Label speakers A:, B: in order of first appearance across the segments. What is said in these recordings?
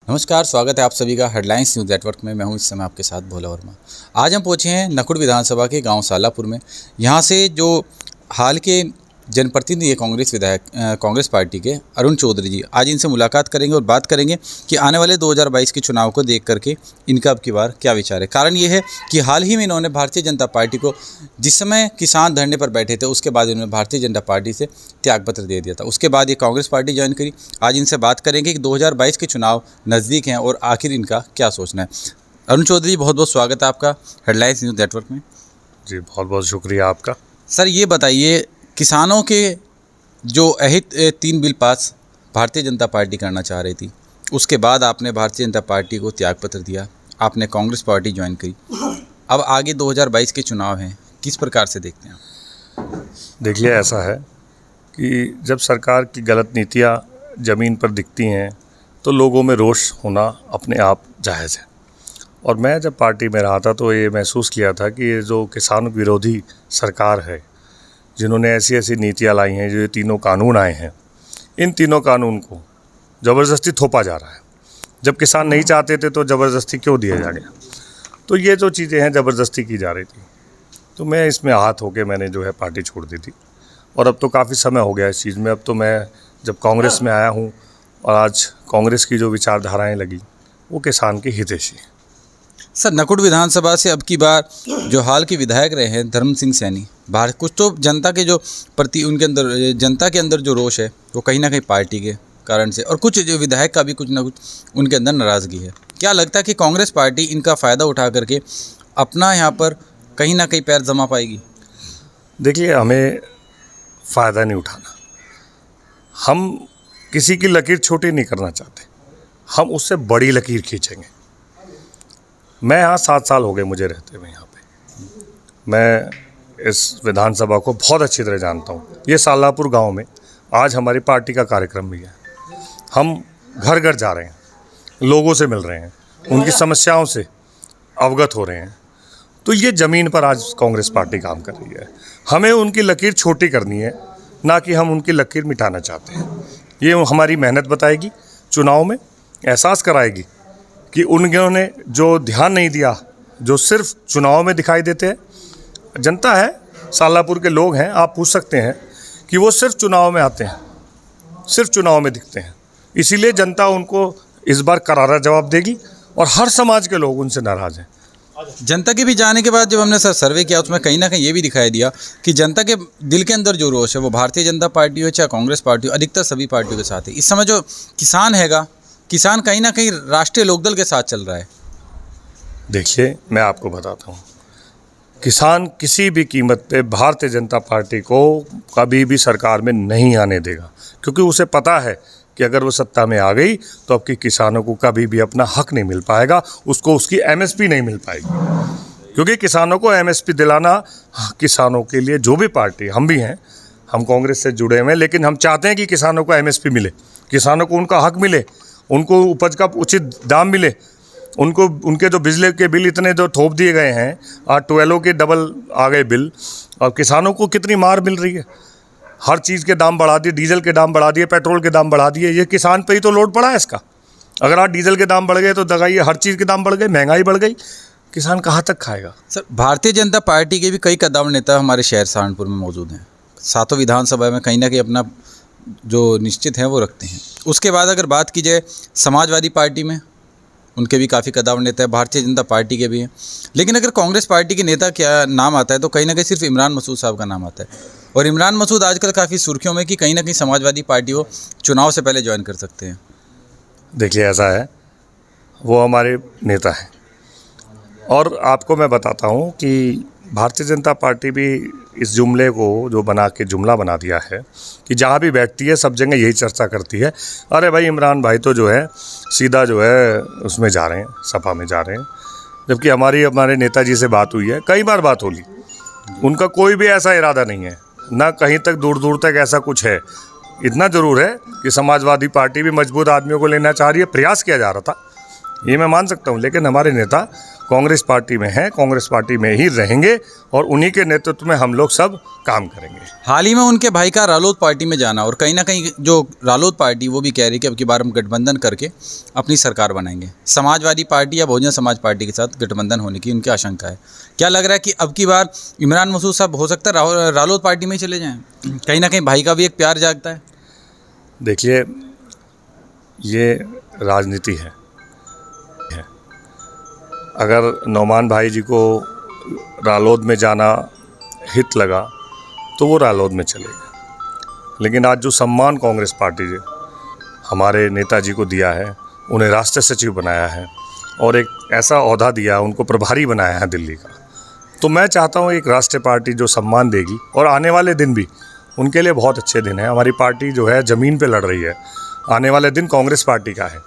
A: नमस्कार, स्वागत है आप सभी का हेडलाइंस न्यूज़ नेटवर्क में। मैं हूं इस समय आपके साथ भोला वर्मा। आज हम पहुंचे हैं नकुड़ विधानसभा के गांव सालापुर में। यहां से जो हाल के जनप्रतिनिधि है कांग्रेस पार्टी के अरुण चौधरी जी, आज इनसे मुलाकात करेंगे और बात करेंगे कि आने वाले 2022 के चुनाव को देख करके इनका अब की बार क्या विचार है। कारण ये है कि हाल ही में इन्होंने भारतीय जनता पार्टी को, जिस समय किसान धरने पर बैठे थे, उसके बाद इन्होंने भारतीय जनता पार्टी से त्यागपत्र दे दिया था। उसके बाद ये कांग्रेस पार्टी ज्वाइन करी। आज इनसे बात करेंगे कि 2022 के चुनाव नज़दीक हैं और आखिर इनका क्या सोचना है। अरुण चौधरी जी, बहुत बहुत स्वागत है आपका हेडलाइंस न्यूज़ नेटवर्क में।
B: जी, बहुत बहुत शुक्रिया आपका।
A: सर, ये बताइए, किसानों के जो अहित 3 bill pass Bharatiya Janata party करना चाह रही थी, उसके बाद आपने भारतीय जनता पार्टी को त्यागपत्र दिया, आपने कांग्रेस पार्टी ज्वाइन करी। अब आगे 2022 के चुनाव हैं, किस प्रकार से देखते हैं आप?
B: देखिए, ऐसा है कि जब सरकार की गलत नीतियाँ ज़मीन पर दिखती हैं तो लोगों में रोष होना अपने आप जायज़ है। और मैं जब पार्टी में रहा था तो ये महसूस किया था कि ये जो किसान विरोधी सरकार है, जिन्होंने ऐसी ऐसी नीतियाँ लाई हैं, जो ये तीनों कानून आए हैं, इन तीनों कानून को ज़बरदस्ती थोपा जा रहा है। जब किसान नहीं चाहते थे तो ज़बरदस्ती क्यों दिया जा गया? तो ये जो चीज़ें हैं ज़बरदस्ती की जा रही थी, तो मैं इसमें आहत होकर मैंने जो है पार्टी छोड़ दी थी। और अब तो काफ़ी समय हो गया इस चीज़ में। अब तो मैं जब कांग्रेस में आया हूँ और आज कांग्रेस की जो विचारधाराएँ लगी वो किसान के हितैषी हैं।
A: सर, नकुड़ विधानसभा से अब की बार जो हाल के विधायक रहे हैं धर्म सिंह सैनी, बाहर कुछ तो जनता के जो प्रति उनके अंदर, जनता के अंदर जो रोष है वो कहीं ना कहीं पार्टी के कारण से, और कुछ जो विधायक का भी कुछ ना कुछ उनके अंदर नाराज़गी है। क्या लगता है कि कांग्रेस पार्टी इनका फ़ायदा उठा करके अपना यहाँ पर कहीं ना कहीं पैर जमा पाएगी?
B: देखिए, हमें फ़ायदा नहीं उठाना, हम किसी की लकीर छोटी नहीं करना चाहते, हम उससे बड़ी लकीर खींचेंगे। मैं यहाँ 7 साल हो गए मुझे रहते हुए यहाँ पे। मैं इस विधानसभा को बहुत अच्छी तरह जानता हूँ। ये सालापुर गांव में आज हमारी पार्टी का कार्यक्रम भी है। हम घर घर जा रहे हैं, लोगों से मिल रहे हैं, उनकी समस्याओं से अवगत हो रहे हैं। तो ये ज़मीन पर आज कांग्रेस पार्टी काम कर रही है। हमें उनकी लकीर छोटी करनी है, ना कि हम उनकी लकीर मिटाना चाहते हैं। ये हमारी मेहनत बताएगी, चुनाव में एहसास कराएगी कि उन्होंने जो ध्यान नहीं दिया, जो सिर्फ चुनाव में दिखाई देते हैं। जनता है, सालापुर के लोग हैं, आप पूछ सकते हैं कि वो सिर्फ चुनाव में आते हैं, सिर्फ चुनाव में दिखते हैं। इसीलिए जनता उनको इस बार करारा जवाब देगी और हर समाज के लोग उनसे नाराज़ हैं।
A: जनता के भी जाने के बाद जब हमने सर सर्वे किया, उसमें कहीं ना कहीं ये भी दिखाई दिया कि जनता के दिल के अंदर जो रोष है वो भारतीय जनता पार्टी हो चाहे कांग्रेस पार्टी हो, अधिकतर सभी पार्टियों के साथ है। इस समय जो किसान हैगा, किसान कहीं ना कहीं राष्ट्रीय लोकदल के साथ चल रहा है।
B: देखिए, मैं आपको बताता हूँ, किसान किसी भी कीमत पे भारतीय जनता पार्टी को कभी भी सरकार में नहीं आने देगा, क्योंकि उसे पता है कि अगर वो सत्ता में आ गई तो अब के किसानों को कभी भी अपना हक नहीं मिल पाएगा, उसको उसकी एमएसपी नहीं मिल पाएगी। क्योंकि किसानों को एमएसपी दिलाना, किसानों के लिए जो भी पार्टी, हम भी हैं, हम कांग्रेस से जुड़े हुए हैं, लेकिन हम चाहते हैं कि किसानों को एमएसपी मिले, किसानों को उनका हक मिले, उनको उपज का उचित दाम मिले, उनको उनके जो बिजली के बिल इतने जो थोप दिए गए हैं, आज 12 के डबल आ गए बिल, और किसानों को कितनी मार मिल रही है। हर चीज़ के दाम बढ़ा दिए, डीजल के दाम बढ़ा दिए, पेट्रोल के दाम बढ़ा दिए। ये किसान पे ही तो लोड पड़ा है इसका। अगर आज डीजल के दाम बढ़ गए तो दगाइए, हर चीज़ के दाम बढ़ गए, महंगाई बढ़ गई, किसान कहाँ तक खाएगा?
A: सर, भारतीय जनता पार्टी के भी कई कद्दावर नेता हमारे शहर सहारनपुर में मौजूद हैं। 7 विधानसभा में कहीं ना कहीं अपना जो निश्चित है वो रखते हैं। उसके बाद अगर बात की जाए समाजवादी पार्टी में, उनके भी काफ़ी कद्दावर नेता है, भारतीय जनता पार्टी के भी हैं। लेकिन अगर कांग्रेस पार्टी के नेता क्या नाम आता है तो कहीं ना कहीं सिर्फ इमरान मसूद साहब का नाम आता है। और इमरान मसूद आजकल काफ़ी सुर्खियों में कि कहीं ना कहीं समाजवादी पार्टी वो चुनाव से पहले ज्वाइन कर सकते हैं।
B: देखिए, ऐसा है, वो हमारे नेता हैं। और आपको मैं बताता हूँ कि भारतीय जनता पार्टी भी इस जुमले को जो बना के जुमला बना दिया है कि जहाँ भी बैठती है सब जगह यही चर्चा करती है, अरे भाई इमरान भाई तो जो है सीधा जो है उसमें जा रहे हैं, सपा में जा रहे हैं। जबकि हमारे नेताजी से बात हुई है, कई बार बात होली, उनका कोई भी ऐसा इरादा नहीं है, ना कहीं तक दूर दूर तक ऐसा कुछ है। इतना ज़रूर है कि समाजवादी पार्टी भी मजबूत आदमियों को लेना चाह रही है, प्रयास किया जा रहा था ये मैं मान सकता हूँ, लेकिन हमारे नेता कांग्रेस पार्टी में हैं, कांग्रेस पार्टी में ही रहेंगे और उन्हीं के नेतृत्व में हम लोग सब काम करेंगे।
A: हाल ही में उनके भाई का रालोद पार्टी में जाना, और कहीं ना कहीं जो रालोद पार्टी वो भी कह रही है कि अब की बार हम गठबंधन करके अपनी सरकार बनाएंगे। समाजवादी पार्टी या बहुजन समाज पार्टी के साथ गठबंधन होने की उनकी आशंका है। क्या लग रहा है कि अब की बार इमरान मसूद साहब हो सकता है रालोद पार्टी में ही चले जाएँ? कहीं ना कहीं भाई का भी एक प्यार जागता है।
B: देखिए, ये राजनीति है। अगर नौमान भाई जी को रालोद में जाना हित लगा तो वो रालोद में चले गए, लेकिन आज जो सम्मान कांग्रेस पार्टी ने हमारे नेताजी को दिया है, उन्हें राष्ट्रीय सचिव बनाया है और एक ऐसा ओहदा दिया है, उनको प्रभारी बनाया है दिल्ली का, तो मैं चाहता हूँ एक राष्ट्रीय पार्टी जो सम्मान देगी, और आने वाले दिन भी उनके लिए बहुत अच्छे दिन हैं। हमारी पार्टी जो है ज़मीन पे लड़ रही है। आने वाले दिन कांग्रेस पार्टी का है।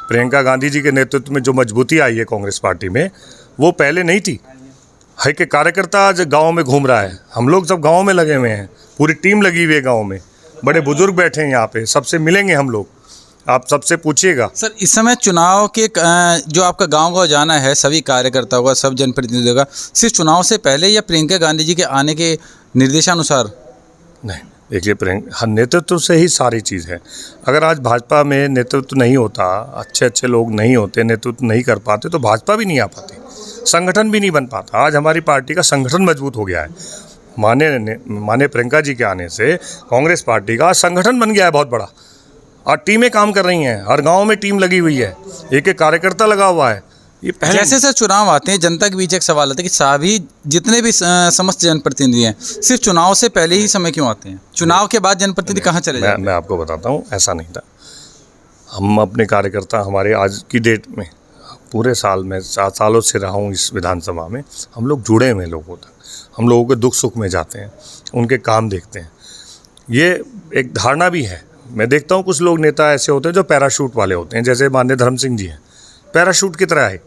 B: प्रियंका गांधी जी के नेतृत्व में जो मजबूती आई है कांग्रेस पार्टी में, वो पहले नहीं थी। है कि कार्यकर्ता आज गाँव में घूम रहा है, हम लोग सब गाँव में लगे हुए हैं, पूरी टीम लगी हुई है गाँव में, बड़े बुजुर्ग बैठे हैं यहाँ पे, सबसे मिलेंगे हम लोग, आप सबसे पूछिएगा।
A: सर, इस समय चुनाव के जो आपका गांव जाना है सभी कार्यकर्ताओं का, सब जनप्रतिनिधियों का, सिर्फ चुनाव से पहले या प्रियंका गांधी जी के आने के निर्देशानुसार?
B: नहीं, देखिए, प्रियंका नेतृत्व से ही सारी चीज़ है। अगर आज भाजपा में नेतृत्व नहीं होता, अच्छे अच्छे लोग नहीं होते, नेतृत्व नहीं कर पाते, तो भाजपा भी नहीं आ पाती, संगठन भी नहीं बन पाता। आज हमारी पार्टी का संगठन मजबूत हो गया है। माने प्रियंका जी के आने से कांग्रेस पार्टी का संगठन बन गया है बहुत बड़ा, और टीमें काम कर रही हैं, हर गांव में टीम लगी हुई है, एक एक कार्यकर्ता लगा हुआ है। ये पहले
A: जैसे सर चुनाव आते हैं, जनता के बीच एक सवाल आता है कि सभी जितने भी समस्त जनप्रतिनिधि हैं सिर्फ चुनाव से पहले ही समय क्यों आते हैं? चुनाव के बाद जनप्रतिनिधि कहाँ चले जाते हैं?
B: मैं आपको बताता हूँ, ऐसा नहीं था। हम अपने कार्यकर्ता, हमारे आज की डेट में पूरे साल में 7 सालों से रहा हूँ इस विधानसभा में, हम लोग जुड़े हुए लोगों तक, हम लोगों के दुख सुख में जाते हैं, उनके काम देखते हैं। ये एक धारणा भी है। मैं देखता हूँ कुछ लोग नेता ऐसे होते हैं जो पैराशूट वाले होते हैं, जैसे माननीय धर्म सिंह जी हैं, पैराशूट की तरह है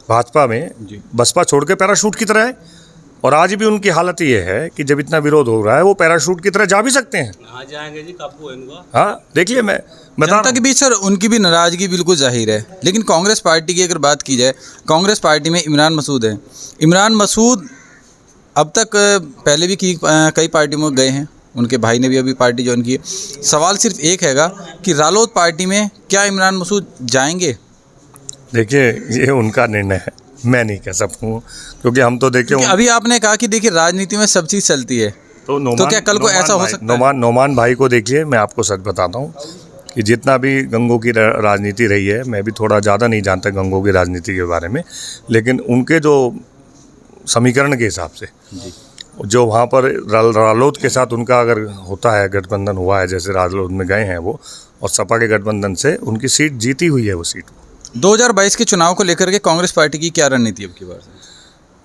B: भाजपा में, बसपा छोड़ के पैराशूट की तरह है। और आज भी उनकी हालत ये है कि जब इतना विरोध हो रहा है, वो पैराशूट की तरह जा भी सकते हैं।
C: कहाँ जाएंगे जी, काबू है इनका।
B: हाँ, देखिए, मैं बता
A: जनता के बीच सर उनकी भी नाराजगी बिल्कुल जाहिर है। लेकिन कांग्रेस पार्टी की अगर बात की जाए, कांग्रेस पार्टी में इमरान मसूद है। इमरान मसूद अब तक पहले भी कई पार्टियों में गए हैं, उनके भाई ने भी अभी पार्टी ज्वाइन की है। सवाल सिर्फ एक हैगा कि रालोद पार्टी में क्या इमरान मसूद जाएंगे?
B: देखिए, ये उनका निर्णय है, मैं नहीं कह सकता हूँ, क्योंकि हम तो देखिए
A: अभी आपने कहा कि देखिए राजनीति में सब चीज़ चलती है, तो क्या कल को ऐसा हो सकता है?
B: नौमान भाई को देखिए, मैं आपको सच बताता हूँ कि जितना भी गंगों की राजनीति रही है, मैं भी थोड़ा ज़्यादा नहीं जानता गंगों की राजनीति के बारे में, लेकिन उनके जो समीकरण के हिसाब से जो वहाँ पर रालोद के साथ उनका अगर होता है, गठबंधन हुआ है, जैसे रालोद में गए हैं वो, और सपा के गठबंधन से उनकी सीट जीती हुई है वो सीट।
A: 2022 के चुनाव को लेकर के कांग्रेस पार्टी की क्या रणनीति अब की बार?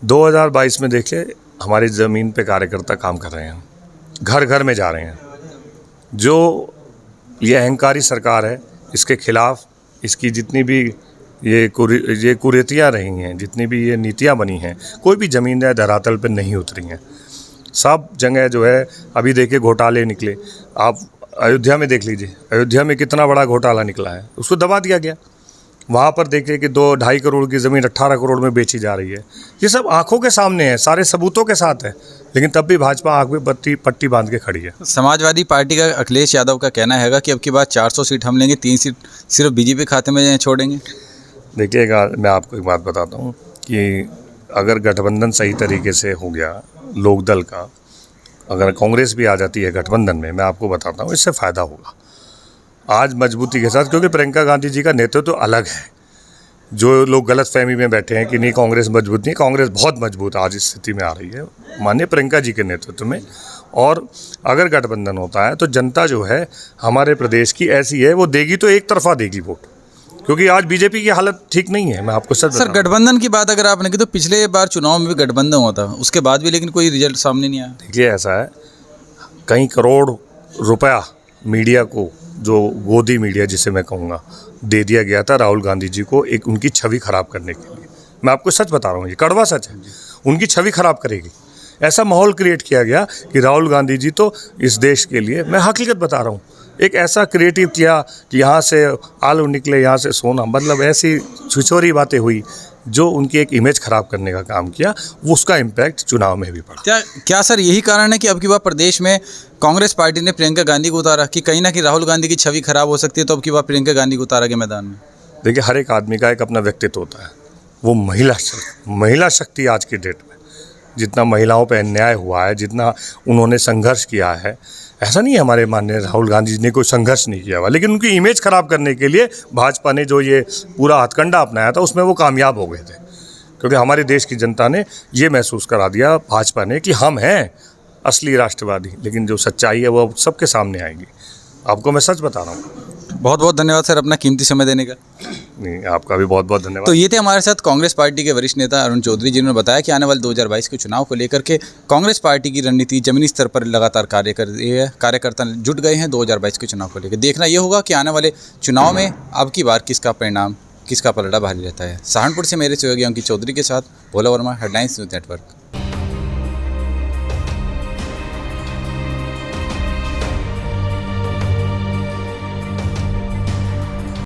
B: 2022 में देखिए, हमारी ज़मीन पे कार्यकर्ता काम कर रहे हैं, घर घर में जा रहे हैं। जो ये अहंकारी सरकार है, इसके खिलाफ इसकी जितनी भी ये कुरीतियाँ रही हैं, जितनी भी ये नीतियाँ बनी हैं, कोई भी ज़मीन या धरातल पे नहीं उतरी हैं। सब जगह जो है, अभी देखिए घोटाले निकले, आप अयोध्या में देख लीजिए, अयोध्या में कितना बड़ा घोटाला निकला है, उसको दबा दिया गया। वहाँ पर देखिए कि 2-2.5 करोड़ की ज़मीन 18 करोड़ में बेची जा रही है। ये सब आंखों के सामने है, सारे सबूतों के साथ है, लेकिन तब भी भाजपा आंख में पट्टी बांध के खड़ी है।
A: समाजवादी पार्टी का अखिलेश यादव का कहना हैगा कि अब की बार 400 सीट हम लेंगे, 3 सीट सिर्फ बीजेपी खाते में छोड़ेंगे।
B: देखिएगा, मैं आपको एक बात बताता हूँ कि अगर गठबंधन सही तरीके से हो गया, लोकदल का, अगर कांग्रेस भी आ जाती है गठबंधन में, मैं आपको बताता हूँ इससे फ़ायदा होगा आज मजबूती के साथ, क्योंकि प्रियंका गांधी जी का नेतृत्व तो अलग है। जो लोग गलत फहमी में बैठे हैं कि नहीं कांग्रेस मजबूत नहीं, कांग्रेस बहुत मजबूत आज इस स्थिति में आ रही है माननीय प्रियंका जी के नेतृत्व में। और अगर गठबंधन होता है तो जनता जो है हमारे प्रदेश की ऐसी है, वो देगी तो एक तरफा देगी वोट, क्योंकि आज बीजेपी की हालत ठीक नहीं है। मैं आपको सर
A: गठबंधन की बात अगर आपने की तो पिछले बार चुनाव में भी गठबंधन हुआ था, उसके बाद भी लेकिन कोई रिजल्ट सामने नहीं आया।
B: देखिए, ऐसा है, कई करोड़ रुपया मीडिया को, जो गोदी मीडिया जिसे मैं कहूँगा, दे दिया गया था राहुल गांधी जी को, एक उनकी छवि खराब करने के लिए। मैं आपको सच बता रहा हूँ, ये कड़वा सच है, उनकी छवि खराब करेगी। ऐसा माहौल क्रिएट किया गया कि राहुल गांधी जी तो इस देश के लिए, मैं हकीकत बता रहा हूँ, एक ऐसा क्रिएटिव किया कि यहाँ से आलू निकले, यहाँ से सोना, मतलब ऐसी छिछोरी बातें हुई जो उनकी एक इमेज ख़राब करने का काम किया, वो उसका इम्पैक्ट चुनाव में भी पड़ा।
A: क्या सर यही कारण है कि अब की बार प्रदेश में कांग्रेस पार्टी ने प्रियंका गांधी को उतारा कि कहीं ना कहीं राहुल गांधी की छवि खराब हो सकती है, तो अब की बार प्रियंका गांधी को उतारा गया मैदान में?
B: देखिए, हर एक आदमी का एक अपना व्यक्तित्व होता है। वो महिला शक्ति आज की डेट में जितना महिलाओं पे अन्याय हुआ है, जितना उन्होंने संघर्ष किया है, ऐसा नहीं है हमारे माननीय राहुल गांधी जी ने कोई संघर्ष नहीं किया हुआ, लेकिन उनकी इमेज खराब करने के लिए भाजपा ने जो ये पूरा हथकंडा अपनाया था उसमें वो कामयाब हो गए थे। क्योंकि हमारे देश की जनता ने ये महसूस करा दिया भाजपा ने कि हम हैं असली राष्ट्रवादी, लेकिन जो सच्चाई है वो सबके सामने आएगी। आपको मैं सच बता रहा हूँ।
A: बहुत बहुत धन्यवाद सर अपना कीमती समय देने का।
B: नहीं, आपका भी बहुत बहुत धन्यवाद।
A: तो ये थे हमारे साथ कांग्रेस पार्टी के वरिष्ठ नेता अरुण चौधरी, जिन्होंने बताया कि आने वाले 2022 के चुनाव को लेकर के कांग्रेस पार्टी की रणनीति जमीनी स्तर पर लगातार कार्य कर रही है। कार्यकर्ता जुट गए हैं 2022 के चुनाव को लेकर। देखना ये होगा कि आने वाले चुनाव में अब की बार किसका परिणाम, किसका पलड़ा भारी रहता है। सहारनपुर से मेरे सहयोगी अंकित चौधरी के साथ भोला वर्मा, हेडलाइंस न्यूज़ नेटवर्क।